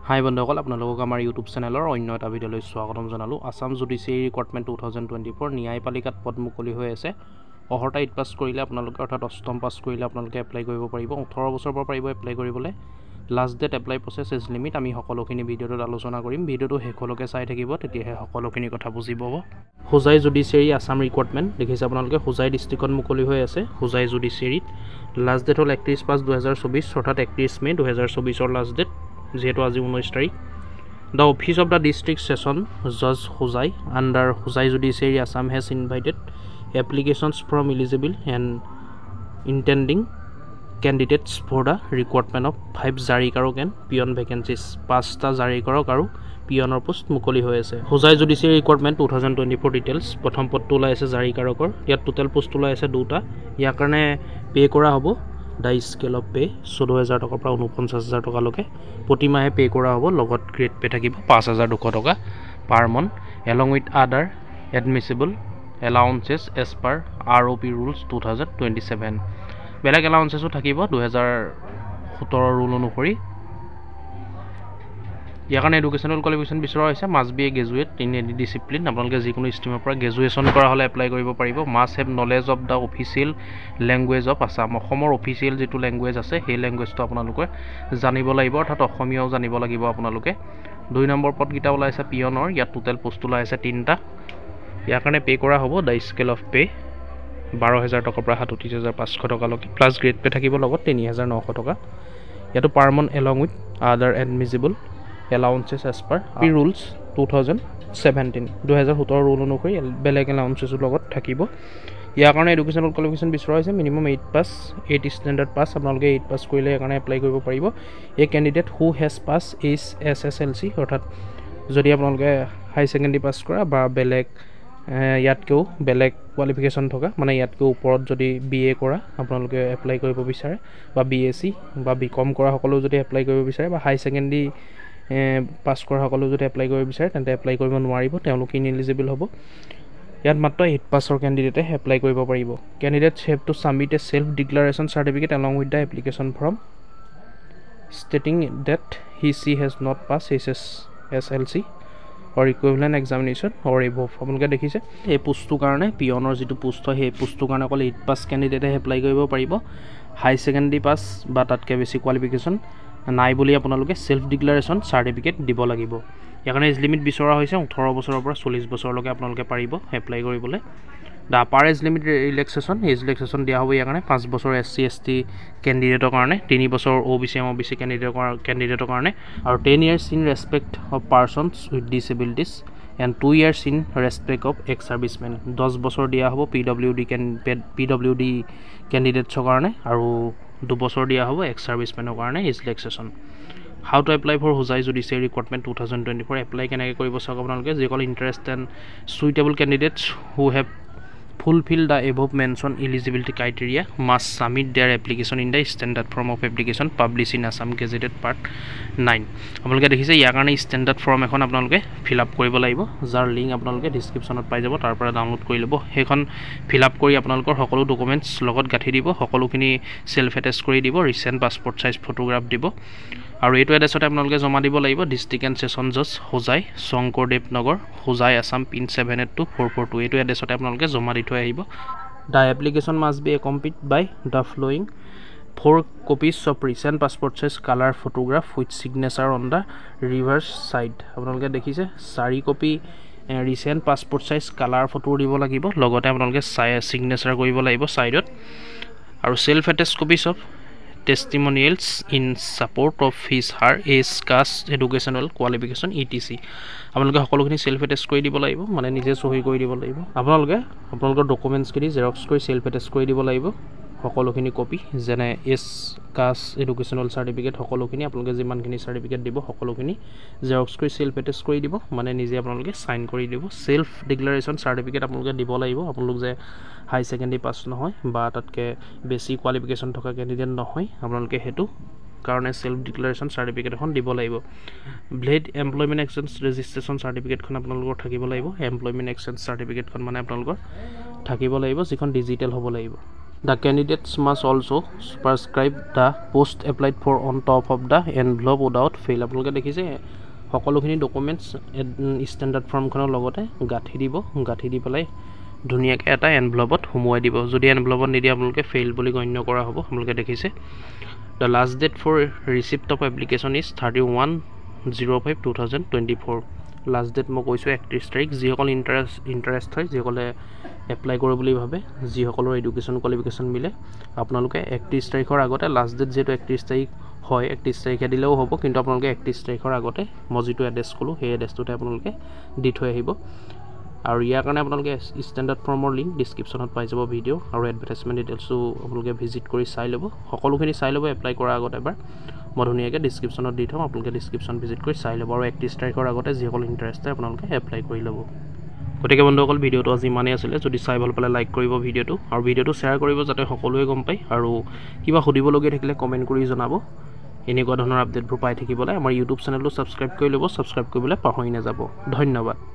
হাই বন্ধুসকল, আপোনালোকক আমাৰ ইউটিউব চেনেলৰ অন্য এটা ভিডিঅ'লৈ স্বাগতম জনালোঁ। আছাম জুডিচিয়েৰী ৰিক্ৰুটমেণ্ট 2024 ন্যায়পালিকাত পদ মুকলি হৈ আছে। অহৰ্তা 8 পাছ কৰিলে আপোনালোকে অৰ্থাৎ অষ্টম পাছ কৰিলে আপোনালোকে এপ্লাই কৰিব পাৰিব। 18 বছৰৰ পৰা পাৰিব এপ্লাই কৰিবলৈ। Last date apply process age limit আমি সকলোখিনি ভিডিঅ'টোত আলোচনা কৰিম। ভিডিঅ'টো শেষলৈকে চাই থাকিব, তেতিয়াহে সকলোখিনি কথা বুজি পাব। হোজাই জুডিচিয়েৰী আছাম ৰিক্ৰুটমেণ্ট দেখিছে আপোনালোকে হোজাই ডিষ্ট্ৰিক্টত মুকলি হৈ আছে। হোজাই জুডিচিয়েৰীত লাষ্ট ডেট হ'ল 31/5/2024 অৰ্থাৎ 31 মে 2024 লাষ্ট ডেট, যিহেতু আজি 19 তাৰিখ। The office of the district session জজ Hojai under Hojai judiciary Assam has invited applications from eligible and intending candidates for the recruitment of 5 জাৰিকাৰক এণ্ড পিয়ন ভেকেঞ্চিছ। 5টা জাৰিকাৰক আৰু পিয়নৰ পোষ্ট মুকলি হৈ আছে। Hojai judiciary recruitment 2024 details. প্ৰথম পদটো ওলাই আছে জাৰিকাৰকৰ। ইয়াত টোটেল পোষ্ট ওলাই আছে 2টা। ইয়াৰ কাৰণে পে' কৰা হ'ব দ্য স্কেল অফ পে' 14,000 টকাৰ পৰা 49,000 টকালৈকে প্ৰতিমাহে পে' কৰা হ'ব। লগত গ্ৰেড পে' থাকিব 5,200 টকা পাৰ মন্থ এলং উইথ আদাৰ এডমিচিবল এলাউন্সেছ এজ পাৰ ROP ৰুলছ 2027। বেলেগ এলাউন্সেছো থাকিব 2017 ৰুল অনুসৰি। ইয়াৰ কাৰণে এডুকেশ্যনেল কোৱালিফিকেশ্যন বিচৰা হৈছে must B A graduate in any discipline. আপোনালোকে যিকোনো ষ্ট্ৰীমৰ পৰা গ্ৰেজুৱেশ্যন কৰা হ'লে এপ্লাই কৰিব পাৰিব। Must have knowledge of the official language of Assam. অসমৰ অফিচিয়েল যিটো লেংগুৱেজ আছে সেই লেংগুৱেজটো আপোনালোকে জানিব লাগিব, অৰ্থাৎ অসমীয়াও জানিব লাগিব আপোনালোকে। 2 নম্বৰ পদকেইটা ওলাইছে পিয়নৰ। ইয়াত টোটেল পোষ্ট ওলাই আছে 3টা। ইয়াৰ কাৰণে পে' কৰা হ'ব দ্য স্কেল অফ পে' 12,000 টকাৰ পৰা 37,500 টকালৈকে প্লাছ গ্ৰেড পে' থাকিব লগত 3,900 টকা। ইয়াতো পাৰ মন্থ এলং উইথ আদাৰ এডমিচিবল এলাউন্সেছ এজ পাৰ ৰুলছ 2017 ৰুল অনুসৰি বেলেগ এলাউন্সেছৰ লগত থাকিব। ইয়াৰ কাৰণে এডুকেশ্যনেল কোৱালিফিকেশ্যন বিচৰা হৈছে মিনিমাম 8 পাছ 8 ষ্টেণ্ডাৰ্ড পাছ। আপোনালোকে 8 পাছ কৰিলে ইয়াৰ কাৰণে এপ্লাই কৰিব পাৰিব। এই candidate who has pass HSLC, অৰ্থাৎ যদি আপোনালোকে হাই ছেকেণ্ডেৰী পাছ কৰা বা বেলেগ ইয়াতকৈও বেলেগ কোৱালিফিকেশ্যন থকা, মানে ইয়াতকৈ ওপৰত যদি BA কৰা আপোনালোকে এপ্লাই কৰিব বিচাৰে, বা BSc বা BCom কৰা সকলেও যদি এপ্লাই কৰিব বিচাৰে, বা হাই ছেকেণ্ডেৰী পাছ কৰা সকলেও যদি এপ্লাই কৰিব বিচাৰে তেন্তে এপ্লাই কৰিব নোৱাৰিব, তেওঁলোক ইনএলিজিবল হ'ব। ইয়াত মাত্ৰ 8 পাছৰ কেণ্ডিডেটে এপ্লাই কৰিব পাৰিব। Candidates have to submit a self declaration certificate along with the application form stating that he has not pass HSLC or equivalent examination or above. আপোনালোকে দেখিছে এই পোষ্টটোৰ কাৰণে পিয়নৰ যিটো পোষ্ট হয় সেই পোষ্টটোৰ কাৰণে অকল 8 পাছ কেণ্ডিডেটে এপ্লাই কৰিব পাৰিব। হাই ছেকেণ্ডেৰী পাছ বা তাতকৈ বেছি কোৱালিফিকেশ্যন নাই বুলি আপোনালোকে ছেল্ফ ডিক্লাৰেশ্যন চাৰ্টিফিকেট দিব লাগিব। ইয়াৰ কাৰণে এজ লিমিট বিচৰা হৈছে 18 বছৰৰ পৰা 40 বছৰলৈকে আপোনালোকে পাৰিব এপ্লাই কৰিবলৈ। The upper age limit relaxation দিয়া হ'ব ইয়াৰ কাৰণে 5 বছৰ SC ST কেণ্ডিডেটৰ কাৰণে, 3 বছৰ OBC MOBC কেণ্ডিডেটৰ কাৰণে, আৰু 10 years in respect of persons with disabilities and 2 years in respect of ex servicemen. 10 বছৰ দিয়া হ'ব PWD কেণ্ডিডেটছৰ কাৰণে, আৰু 2 বছৰ দিয়া হ'ব এক্স ছাৰ্ভিচমেনৰ কাৰণে age relaxation. How to apply for Hojai judiciary recruitment 2024। Apply কেনেকৈ কৰিব চাওক আপোনালোকে। যিসকল interest and suitable candidates who have fulfil the above mention eligibility criteria must submit their application in the standard form of application publish in Assam gazetted part 9। আপোনালোকে দেখিছে ইয়াৰ কাৰণে standard form এখন আপোনালোকে ফিল আপ কৰিব লাগিব, যাৰ লিংক আপোনালোকে ডিছক্ৰিপশ্যনত পাই যাব, তাৰ পৰা ডাউনলোড কৰি ল'ব। সেইখন ফিল আপ কৰি আপোনালোকৰ সকলো ডকুমেণ্টছ লগত গাঁঠি দিব, সকলোখিনি ছেল্ফ এটেষ্ট কৰি দিব, ৰিচেণ্ট পাছপৰ্ট চাইজ ফটোগ্ৰাফ দিব, আৰু এইটো এড্ৰেছতে আপোনালোকে জমা দিব লাগিব। ডিষ্ট্ৰিক্ট এণ্ড ছেছন জজ হোজাই শংকৰদেৱ নগৰ হোজাই আছাম পিন 782442 এইটো এড্ৰেছতে আপোনালোকে জমা দি থৈ আহিব। The application must be accompanied by the following 4 copies of recent passport size colour photograph with signature on the reverse side. আপোনালোকে দেখিছে 4 copy recent passport size colour photo দিব লাগিব, লগতে আপোনালোকে ছিগনেচাৰ কৰিব লাগিব ছাইডত, আৰু self attest copies of testimonials in support of her age caste educational qualification ETC। আপোনালোকে সকলোখিনি ছেল্ফ এটেষ্ট কৰি দিব লাগিব, মানে নিজে চহী কৰি দিব লাগিব। আপোনালোকৰ ডকুমেণ্টছখিনি জেৰক্স কৰি ছেল্ফ এটেষ্ট কৰি দিব লাগিব, সকলোখিনি কপি, যেনে এজ কাষ্ট এডুকেশ্যনেল চাৰ্টিফিকেট সকলোখিনি আপোনালোকে যিমানখিনি চাৰ্টিফিকেট দিব সকলোখিনি জেৰক্স কৰি ছেল্ফ এটেষ্ট কৰি দিব, মানে নিজে আপোনালোকে চাইন কৰি দিব। ছেল্ফ ডিক্লাৰেশ্যন চাৰ্টিফিকেট আপোনালোকে দিব লাগিব, আপোনালোক যে হাই ছেকেণ্ডেৰী পাছ নহয় বা তাতকৈ বেছি কোৱালিফিকেশ্যন থকা কেণ্ডিডেট নহয়, আপোনালোকে সেইটো কাৰণে ছেল্ফ ডিক্লাৰেশ্যন চাৰ্টিফিকেট এখন দিব লাগিব। ভ্লিড এমপ্লয়মেণ্ট এক্সচেঞ্জ ৰেজিষ্ট্ৰেশ্যন চাৰ্টিফিকেটখন আপোনালোকৰ থাকিব লাগিব। এমপ্লয়মেণ্ট এক্সচেঞ্জ চাৰ্টিফিকেটখন মানে আপোনালোকৰ থাকিব লাগিব, যিখন ডিজিটেল হ'ব লাগিব। The candidates must also subscribe the post applied for on top of the envelope without fail. আপোনালোকে দেখিছে সকলোখিনি ডকুমেণ্টছ ষ্টেণ্ডাৰ্ড ফৰ্মখনৰ লগতে গাঁঠি দি পেলাই ধুনীয়াকৈ এটা এনভেলপত সোমোৱাই দিব যদি এনভেলপত নিদিয়ে আপোনালোকে ফেইল বুলি গণ্য কৰা হ'ব আপোনালোকে দেখিছে The last date for receipt of application is 31/05/2024 last date মই কৈছোঁ 31 তাৰিখ যিসকল ইণ্টাৰেষ্ট হয় যিসকলে এপ্লাই কৰোঁ বুলি ভাবে যিসকলৰ এডুকেশ্যন কোৱালিফিকেশ্যন মিলে আপোনালোকে 31 তাৰিখৰ আগতে লাষ্ট ডেট যিহেতু 31 তাৰিখ হয় 31 তাৰিখে দিলেও হ'ব কিন্তু আপোনালোকে 31 তাৰিখৰ আগতে মই যিটো এড্ৰেছ ক'লোঁ সেই এড্ৰেছটোতে আপোনালোকে দি থৈ আহিব আৰু ইয়াৰ কাৰণে আপোনালোকে ষ্টেণ্ডাৰ্ড ফৰ্মৰ লিংক ডিছক্ৰিপশ্যনত পাই যাব ভিডিঅ' আৰু এডভাৰটাইজমেণ্ট ডিটেইলছো আপোনালোকে ভিজিট কৰি চাই ল'ব সকলোখিনি চাই ল'ব এপ্লাই কৰাৰ আগত এবাৰ মই ধুনীয়াকৈ ডিছক্ৰিপশ্যনত দি থ'ম আপোনালোকে ডিছক্ৰিপশ্যন ভিজিট কৰি চাই ল'ব আৰু 31 তাৰিখৰ আগতে যিসকল ইণ্টাৰেষ্টেড আপোনালোকে এপ্লাই কৰি ল'ব গতিকে বন্ধুসকল ভিডিঅ'টো আজি ইমানেই আছিলে যদি চাই ভাল পালে লাইক কৰিব ভিডিঅ'টো আৰু ভিডিঅ'টো শ্বেয়াৰ কৰিব যাতে সকলোৱে গম পায় আৰু কিবা সুধিবলগীয়া থাকিলে কমেণ্ট কৰি জনাব এনেকুৱা ধৰণৰ আপডেটবোৰ পাই থাকিবলৈ আমাৰ ইউটিউব চেনেলটো ছাবস্ক্ৰাইব কৰি ল'ব ছাবস্ক্ৰাইব কৰিবলৈ পাহৰি নাযাব ধন্যবাদ